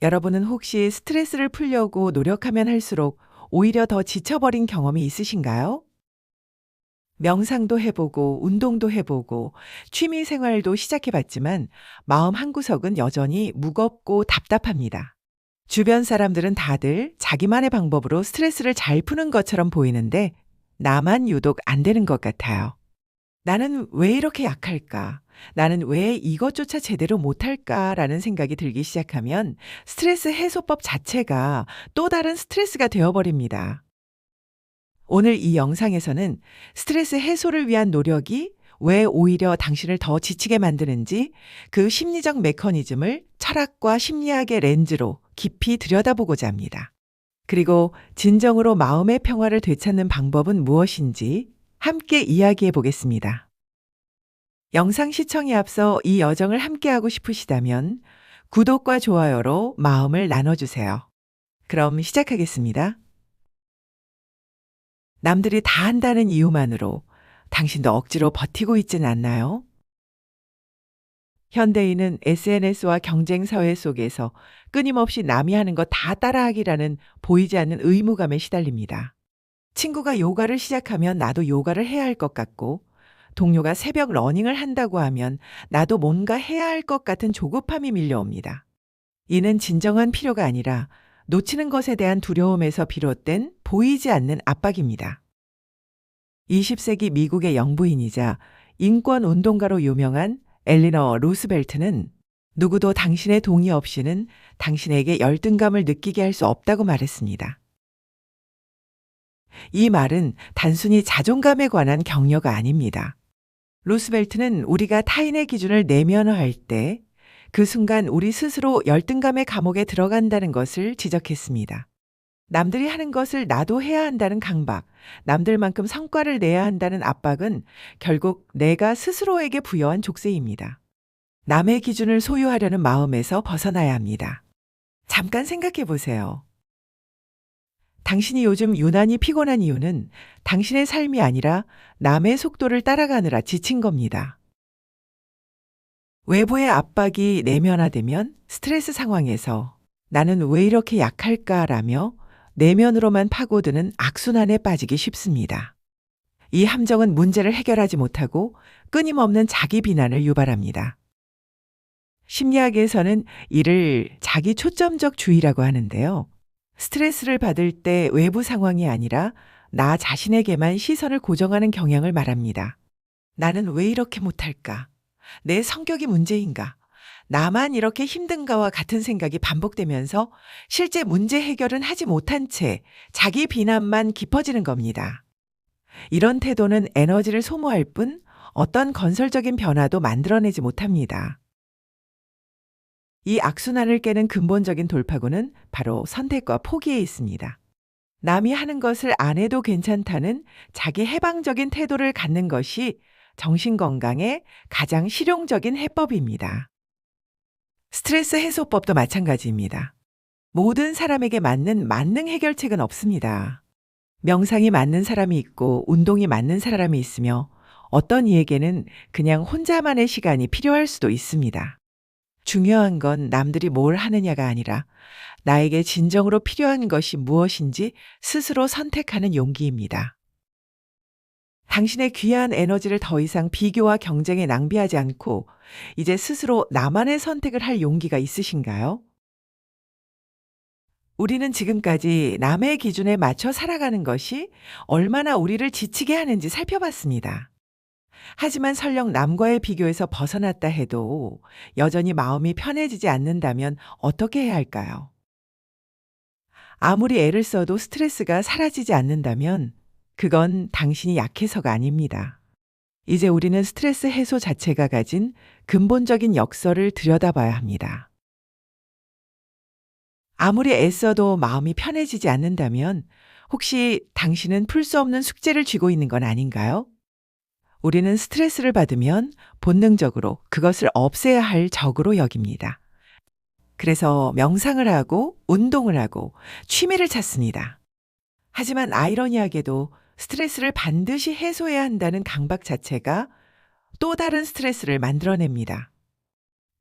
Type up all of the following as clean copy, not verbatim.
여러분은 혹시 스트레스를 풀려고 노력하면 할수록 오히려 더 지쳐버린 경험이 있으신가요? 명상도 해보고, 운동도 해보고, 취미 생활도 시작해봤지만 마음 한구석은 여전히 무겁고 답답합니다. 주변 사람들은 다들 자기만의 방법으로 스트레스를 잘 푸는 것처럼 보이는데 나만 유독 안 되는 것 같아요. 나는 왜 이렇게 약할까? 나는 왜 이것조차 제대로 못할까라는 생각이 들기 시작하면 스트레스 해소법 자체가 또 다른 스트레스가 되어버립니다. 오늘 이 영상에서는 스트레스 해소를 위한 노력이 왜 오히려 당신을 더 지치게 만드는지 그 심리적 메커니즘을 철학과 심리학의 렌즈로 깊이 들여다보고자 합니다. 그리고 진정으로 마음의 평화를 되찾는 방법은 무엇인지 함께 이야기해 보겠습니다. 영상 시청에 앞서 이 여정을 함께하고 싶으시다면 구독과 좋아요로 마음을 나눠주세요. 그럼 시작하겠습니다. 남들이 다 한다는 이유만으로 당신도 억지로 버티고 있진 않나요? 현대인은 SNS와 경쟁 사회 속에서 끊임없이 남이 하는 거 다 따라하기라는 보이지 않는 의무감에 시달립니다. 친구가 요가를 시작하면 나도 요가를 해야 할 것 같고, 동료가 새벽 러닝을 한다고 하면 나도 뭔가 해야 할 것 같은 조급함이 밀려옵니다. 이는 진정한 필요가 아니라 놓치는 것에 대한 두려움에서 비롯된 보이지 않는 압박입니다. 20세기 미국의 영부인이자 인권 운동가로 유명한 엘리너 루스벨트는 누구도 당신의 동의 없이는 당신에게 열등감을 느끼게 할 수 없다고 말했습니다. 이 말은 단순히 자존감에 관한 격려가 아닙니다. 루스벨트는 우리가 타인의 기준을 내면화할 때 그 순간 우리 스스로 열등감의 감옥에 들어간다는 것을 지적했습니다. 남들이 하는 것을 나도 해야 한다는 강박, 남들만큼 성과를 내야 한다는 압박은 결국 내가 스스로에게 부여한 족쇄입니다. 남의 기준을 소유하려는 마음에서 벗어나야 합니다. 잠깐 생각해 보세요. 당신이 요즘 유난히 피곤한 이유는 당신의 삶이 아니라 남의 속도를 따라가느라 지친 겁니다. 외부의 압박이 내면화되면 스트레스 상황에서 나는 왜 이렇게 약할까라며 내면으로만 파고드는 악순환에 빠지기 쉽습니다. 이 함정은 문제를 해결하지 못하고 끊임없는 자기 비난을 유발합니다. 심리학에서는 이를 자기 초점적 주의라고 하는데요. 스트레스를 받을 때 외부 상황이 아니라 나 자신에게만 시선을 고정하는 경향을 말합니다. 나는 왜 이렇게 못할까? 내 성격이 문제인가? 나만 이렇게 힘든가와 같은 생각이 반복되면서 실제 문제 해결은 하지 못한 채 자기 비난만 깊어지는 겁니다. 이런 태도는 에너지를 소모할 뿐 어떤 건설적인 변화도 만들어내지 못합니다. 이 악순환을 깨는 근본적인 돌파구는 바로 선택과 포기에 있습니다. 남이 하는 것을 안 해도 괜찮다는 자기 해방적인 태도를 갖는 것이 정신건강에 가장 실용적인 해법입니다. 스트레스 해소법도 마찬가지입니다. 모든 사람에게 맞는 만능 해결책은 없습니다. 명상이 맞는 사람이 있고 운동이 맞는 사람이 있으며 어떤 이에게는 그냥 혼자만의 시간이 필요할 수도 있습니다. 중요한 건 남들이 뭘 하느냐가 아니라 나에게 진정으로 필요한 것이 무엇인지 스스로 선택하는 용기입니다. 당신의 귀한 에너지를 더 이상 비교와 경쟁에 낭비하지 않고 이제 스스로 나만의 선택을 할 용기가 있으신가요? 우리는 지금까지 남의 기준에 맞춰 살아가는 것이 얼마나 우리를 지치게 하는지 살펴봤습니다. 하지만 설령 남과의 비교에서 벗어났다 해도 여전히 마음이 편해지지 않는다면 어떻게 해야 할까요? 아무리 애를 써도 스트레스가 사라지지 않는다면 그건 당신이 약해서가 아닙니다. 이제 우리는 스트레스 해소 자체가 가진 근본적인 역설을 들여다봐야 합니다. 아무리 애써도 마음이 편해지지 않는다면 혹시 당신은 풀 수 없는 숙제를 쥐고 있는 건 아닌가요? 우리는 스트레스를 받으면 본능적으로 그것을 없애야 할 적으로 여깁니다. 그래서 명상을 하고 운동을 하고 취미를 찾습니다. 하지만 아이러니하게도 스트레스를 반드시 해소해야 한다는 강박 자체가 또 다른 스트레스를 만들어냅니다.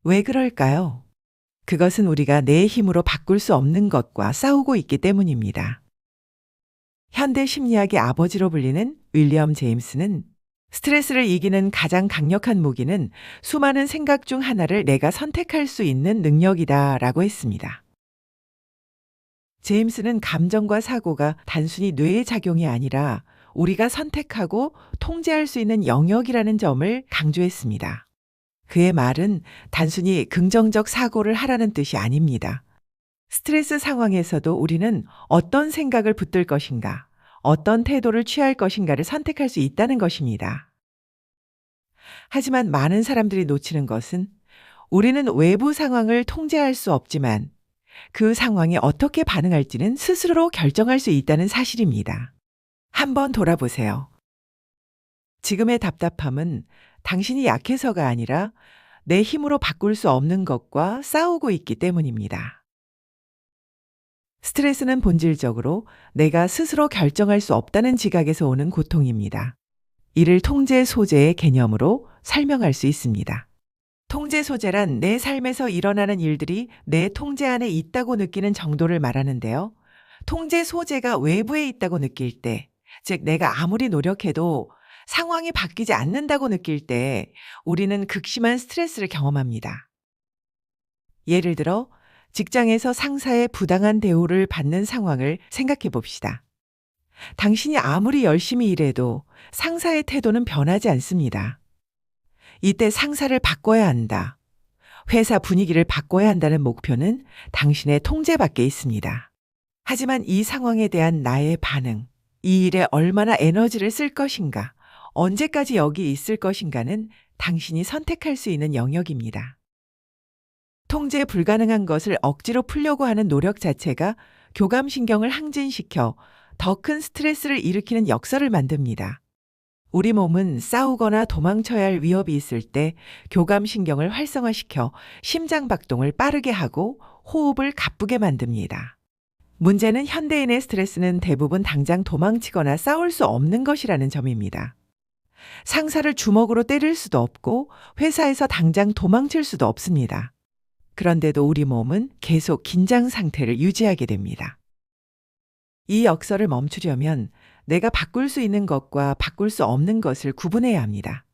왜 그럴까요? 그것은 우리가 내 힘으로 바꿀 수 없는 것과 싸우고 있기 때문입니다. 현대 심리학의 아버지로 불리는 윌리엄 제임스는 스트레스를 이기는 가장 강력한 무기는 수많은 생각 중 하나를 내가 선택할 수 있는 능력이다 라고 했습니다. 제임스는 감정과 사고가 단순히 뇌의 작용이 아니라 우리가 선택하고 통제할 수 있는 영역이라는 점을 강조했습니다. 그의 말은 단순히 긍정적 사고를 하라는 뜻이 아닙니다. 스트레스 상황에서도 우리는 어떤 생각을 붙들 것인가, 어떤 태도를 취할 것인가를 선택할 수 있다는 것입니다. 하지만 많은 사람들이 놓치는 것은 우리는 외부 상황을 통제할 수 없지만 그 상황에 어떻게 반응할지는 스스로 결정할 수 있다는 사실입니다. 한번 돌아보세요. 지금의 답답함은 당신이 약해서가 아니라 내 힘으로 바꿀 수 없는 것과 싸우고 있기 때문입니다. 스트레스는 본질적으로 내가 스스로 결정할 수 없다는 지각에서 오는 고통입니다. 이를 통제 소재의 개념으로 설명할 수 있습니다. 통제 소재란 내 삶에서 일어나는 일들이 내 통제 안에 있다고 느끼는 정도를 말하는데요. 통제 소재가 외부에 있다고 느낄 때, 즉 내가 아무리 노력해도 상황이 바뀌지 않는다고 느낄 때 우리는 극심한 스트레스를 경험합니다. 예를 들어 직장에서 상사의 부당한 대우를 받는 상황을 생각해 봅시다. 당신이 아무리 열심히 일해도 상사의 태도는 변하지 않습니다. 이때 상사를 바꿔야 한다. 회사 분위기를 바꿔야 한다는 목표는 당신의 통제 밖에 있습니다. 하지만 이 상황에 대한 나의 반응, 이 일에 얼마나 에너지를 쓸 것인가, 언제까지 여기 있을 것인가는 당신이 선택할 수 있는 영역입니다. 통제 불가능한 것을 억지로 풀려고 하는 노력 자체가 교감신경을 항진시켜 더 큰 스트레스를 일으키는 역설을 만듭니다. 우리 몸은 싸우거나 도망쳐야 할 위협이 있을 때 교감신경을 활성화시켜 심장박동을 빠르게 하고 호흡을 가쁘게 만듭니다. 문제는 현대인의 스트레스는 대부분 당장 도망치거나 싸울 수 없는 것이라는 점입니다. 상사를 주먹으로 때릴 수도 없고 회사에서 당장 도망칠 수도 없습니다. 그런데도 우리 몸은 계속 긴장 상태를 유지하게 됩니다. 이 역설을 멈추려면 내가 바꿀 수 있는 것과 바꿀 수 없는 것을 구분해야 합니다.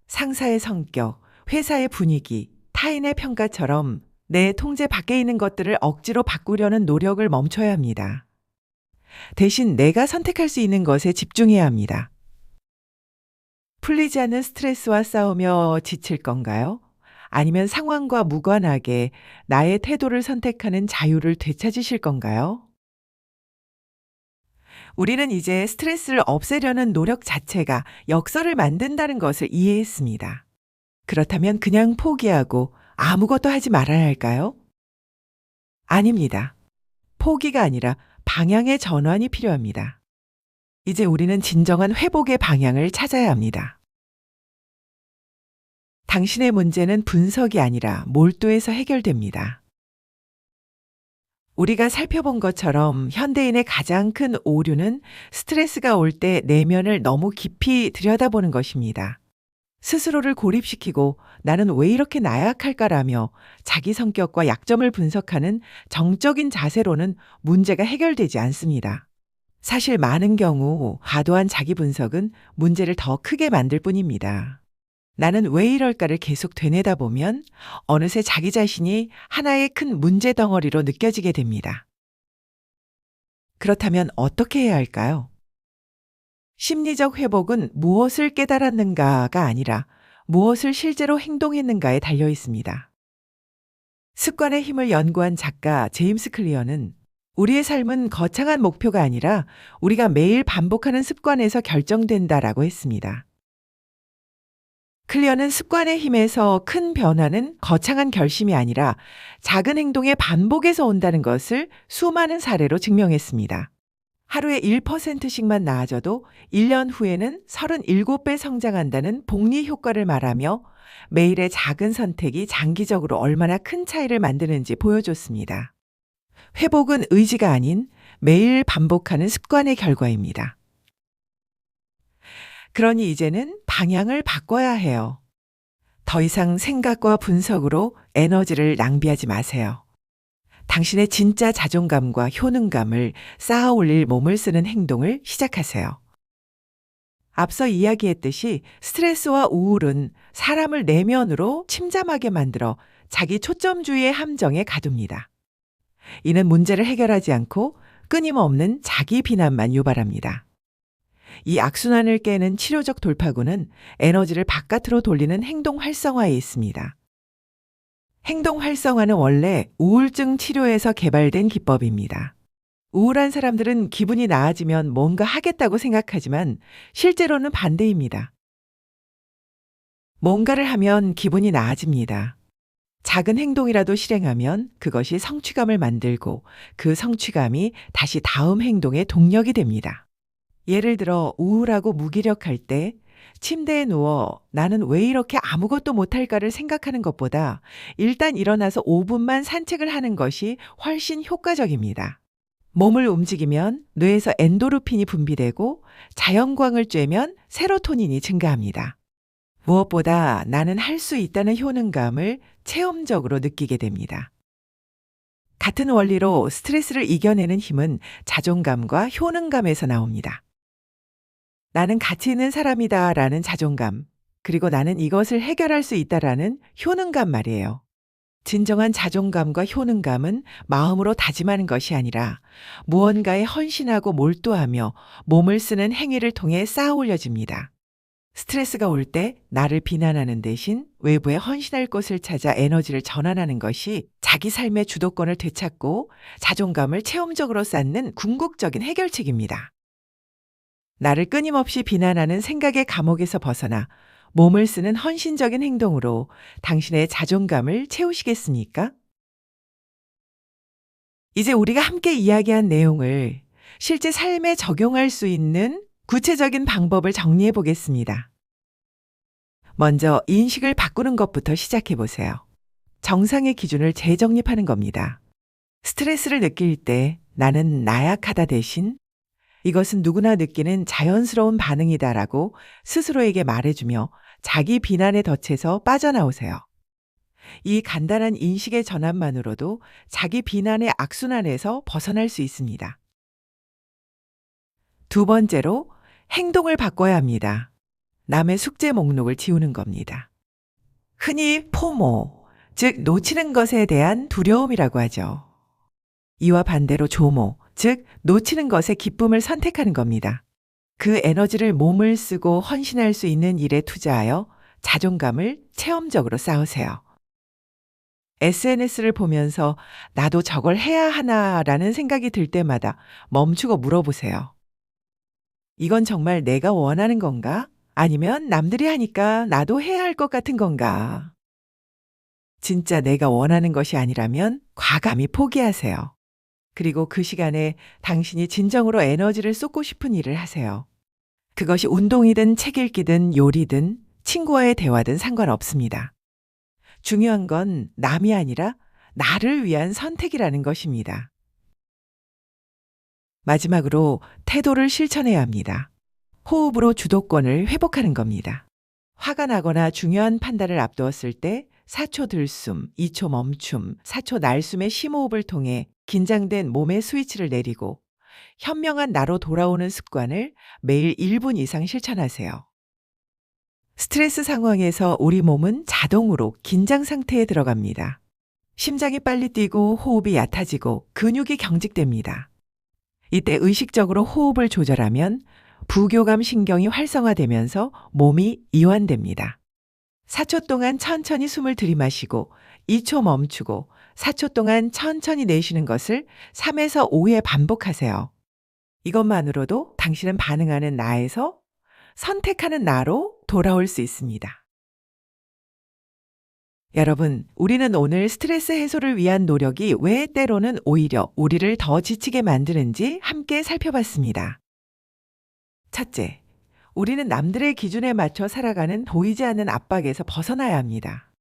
상사의 성격, 회사의 분위기, 타인의 평가처럼 내 통제 밖에 있는 것들을 억지로 바꾸려는 노력을 멈춰야 합니다. 대신 내가 선택할 수 있는 것에 집중해야 합니다. 풀리지 않는 스트레스와 싸우며 지칠 건가요? 아니면 상황과 무관하게 나의 태도를 선택하는 자유를 되찾으실 건가요? 우리는 이제 스트레스를 없애려는 노력 자체가 역설을 만든다는 것을 이해했습니다. 그렇다면 그냥 포기하고 아무것도 하지 말아야 할까요? 아닙니다. 포기가 아니라 방향의 전환이 필요합니다. 이제 우리는 진정한 회복의 방향을 찾아야 합니다. 당신의 문제는 분석이 아니라 몰두해서 해결됩니다. 우리가 살펴본 것처럼 현대인의 가장 큰 오류는 스트레스가 올 때 내면을 너무 깊이 들여다보는 것입니다. 스스로를 고립시키고 나는 왜 이렇게 나약할까라며 자기 성격과 약점을 분석하는 정적인 자세로는 문제가 해결되지 않습니다. 사실 많은 경우 과도한 자기 분석은 문제를 더 크게 만들 뿐입니다. 나는 왜 이럴까를 계속 되뇌다 보면 어느새 자기 자신이 하나의 큰 문제 덩어리로 느껴지게 됩니다. 그렇다면 어떻게 해야 할까요? 심리적 회복은 무엇을 깨달았는가가 아니라 무엇을 실제로 행동했는가에 달려 있습니다. 습관의 힘을 연구한 작가 제임스 클리어는 우리의 삶은 거창한 목표가 아니라 우리가 매일 반복하는 습관에서 결정된다라고 했습니다. 클리어는 습관의 힘에서 큰 변화는 거창한 결심이 아니라 작은 행동의 반복에서 온다는 것을 수많은 사례로 증명했습니다. 하루에 1%씩만 나아져도 1년 후에는 37배 성장한다는 복리 효과를 말하며 매일의 작은 선택이 장기적으로 얼마나 큰 차이를 만드는지 보여줬습니다. 회복은 의지가 아닌 매일 반복하는 습관의 결과입니다. 그러니 이제는 방향을 바꿔야 해요. 더 이상 생각과 분석으로 에너지를 낭비하지 마세요. 당신의 진짜 자존감과 효능감을 쌓아 올릴 몸을 쓰는 행동을 시작하세요. 앞서 이야기했듯이 스트레스와 우울은 사람을 내면으로 침잠하게 만들어 자기 초점주의의 함정에 가둡니다. 이는 문제를 해결하지 않고 끊임없는 자기 비난만 유발합니다. 이 악순환을 깨는 치료적 돌파구는 에너지를 바깥으로 돌리는 행동 활성화에 있습니다. 행동 활성화는 원래 우울증 치료에서 개발된 기법입니다. 우울한 사람들은 기분이 나아지면 뭔가 하겠다고 생각하지만 실제로는 반대입니다. 뭔가를 하면 기분이 나아집니다. 작은 행동이라도 실행하면 그것이 성취감을 만들고 그 성취감이 다시 다음 행동의 동력이 됩니다. 예를 들어 우울하고 무기력할 때 침대에 누워 나는 왜 이렇게 아무것도 못할까를 생각하는 것보다 일단 일어나서 5분만 산책을 하는 것이 훨씬 효과적입니다. 몸을 움직이면 뇌에서 엔도르핀이 분비되고 자연광을 쬐면 세로토닌이 증가합니다. 무엇보다 나는 할 수 있다는 효능감을 체험적으로 느끼게 됩니다. 같은 원리로 스트레스를 이겨내는 힘은 자존감과 효능감에서 나옵니다. 나는 가치 있는 사람이다 라는 자존감, 그리고 나는 이것을 해결할 수 있다라는 효능감 말이에요. 진정한 자존감과 효능감은 마음으로 다짐하는 것이 아니라 무언가에 헌신하고 몰두하며 몸을 쓰는 행위를 통해 쌓아 올려집니다. 스트레스가 올 때 나를 비난하는 대신 외부에 헌신할 곳을 찾아 에너지를 전환하는 것이 자기 삶의 주도권을 되찾고 자존감을 체험적으로 쌓는 궁극적인 해결책입니다. 나를 끊임없이 비난하는 생각의 감옥에서 벗어나 몸을 쓰는 헌신적인 행동으로 당신의 자존감을 채우시겠습니까? 이제 우리가 함께 이야기한 내용을 실제 삶에 적용할 수 있는 구체적인 방법을 정리해 보겠습니다. 먼저 인식을 바꾸는 것부터 시작해 보세요. 정상의 기준을 재정립하는 겁니다. 스트레스를 느낄 때 나는 나약하다 대신 이것은 누구나 느끼는 자연스러운 반응이다라고 스스로에게 말해주며 자기 비난의 덫에서 빠져나오세요. 이 간단한 인식의 전환만으로도 자기 비난의 악순환에서 벗어날 수 있습니다. 두 번째로 행동을 바꿔야 합니다. 남의 숙제 목록을 지우는 겁니다. 흔히 포모, 즉 놓치는 것에 대한 두려움이라고 하죠. 이와 반대로 조모, 즉 놓치는 것의 기쁨을 선택하는 겁니다. 그 에너지를 몸을 쓰고 헌신할 수 있는 일에 투자하여 자존감을 체험적으로 쌓으세요. SNS를 보면서 나도 저걸 해야 하나라는 생각이 들 때마다 멈추고 물어보세요. 이건 정말 내가 원하는 건가? 아니면 남들이 하니까 나도 해야 할 것 같은 건가? 진짜 내가 원하는 것이 아니라면 과감히 포기하세요. 그리고 그 시간에 당신이 진정으로 에너지를 쏟고 싶은 일을 하세요. 그것이 운동이든 책 읽기든 요리든 친구와의 대화든 상관없습니다. 중요한 건 남이 아니라 나를 위한 선택이라는 것입니다. 마지막으로 태도를 실천해야 합니다. 호흡으로 주도권을 회복하는 겁니다. 화가 나거나 중요한 판단을 앞두었을 때 4초 들숨, 2초 멈춤, 4초 날숨의 심호흡을 통해 긴장된 몸의 스위치를 내리고 현명한 나로 돌아오는 습관을 매일 1분 이상 실천하세요. 스트레스 상황에서 우리 몸은 자동으로 긴장 상태에 들어갑니다. 심장이 빨리 뛰고 호흡이 얕아지고 근육이 경직됩니다. 이때 의식적으로 호흡을 조절하면 부교감 신경이 활성화되면서 몸이 이완됩니다. 4초 동안 천천히 숨을 들이마시고 2초 멈추고 4초 동안 천천히 내쉬는 것을 3에서 5회 반복하세요. 이것만으로도 당신은 반응하는 나에서 선택하는 나로 돌아올 수 있습니다. 여러분, 우리는 오늘 스트레스 해소를 위한 노력이 왜 때로는 오히려 우리를 더 지치게 만드는지 함께 살펴봤습니다. 첫째, 우리는 남들의 기준에 맞춰 살아가는 보이지 않는 압박에서 벗어나야 합니다.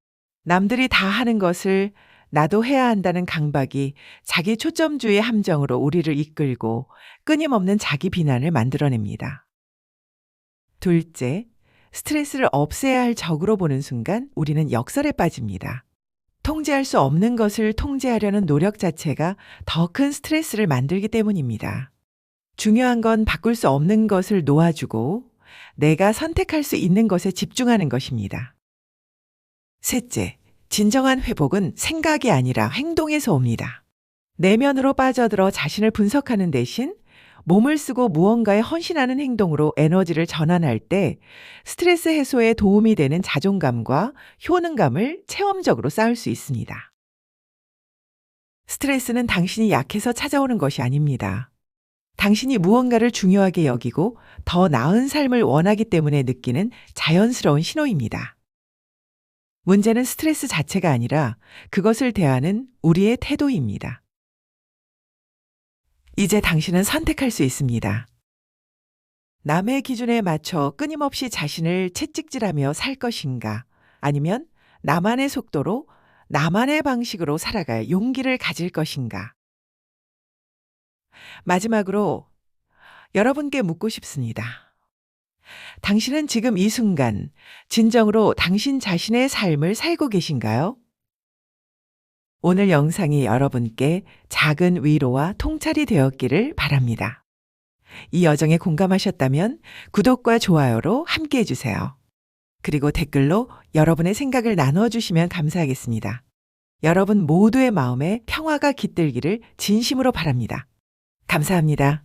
남들이 다 하는 것을 나도 해야 한다는 강박이 자기 초점주의 함정으로 우리를 이끌고 끊임없는 자기 비난을 만들어냅니다. 둘째, 스트레스를 없애야 할 적으로 보는 순간 우리는 역설에 빠집니다. 통제할 수 없는 것을 통제하려는 노력 자체가 더 큰 스트레스를 만들기 때문입니다. 중요한 건 바꿀 수 없는 것을 놓아주고 내가 선택할 수 있는 것에 집중하는 것입니다. 셋째, 진정한 회복은 생각이 아니라 행동에서 옵니다. 내면으로 빠져들어 자신을 분석하는 대신 몸을 쓰고 무언가에 헌신하는 행동으로 에너지를 전환할 때 스트레스 해소에 도움이 되는 자존감과 효능감을 체험적으로 쌓을 수 있습니다. 스트레스는 당신이 약해서 찾아오는 것이 아닙니다. 당신이 무언가를 중요하게 여기고 더 나은 삶을 원하기 때문에 느끼는 자연스러운 신호입니다. 문제는 스트레스 자체가 아니라 그것을 대하는 우리의 태도입니다. 이제 당신은 선택할 수 있습니다. 남의 기준에 맞춰 끊임없이 자신을 채찍질하며 살 것인가, 아니면 나만의 속도로, 나만의 방식으로 살아갈 용기를 가질 것인가. 마지막으로 여러분께 묻고 싶습니다. 당신은 지금 이 순간 진정으로 당신 자신의 삶을 살고 계신가요? 오늘 영상이 여러분께 작은 위로와 통찰이 되었기를 바랍니다. 이 여정에 공감하셨다면 구독과 좋아요로 함께 해주세요. 그리고 댓글로 여러분의 생각을 나눠주시면 감사하겠습니다. 여러분 모두의 마음에 평화가 깃들기를 진심으로 바랍니다. 감사합니다.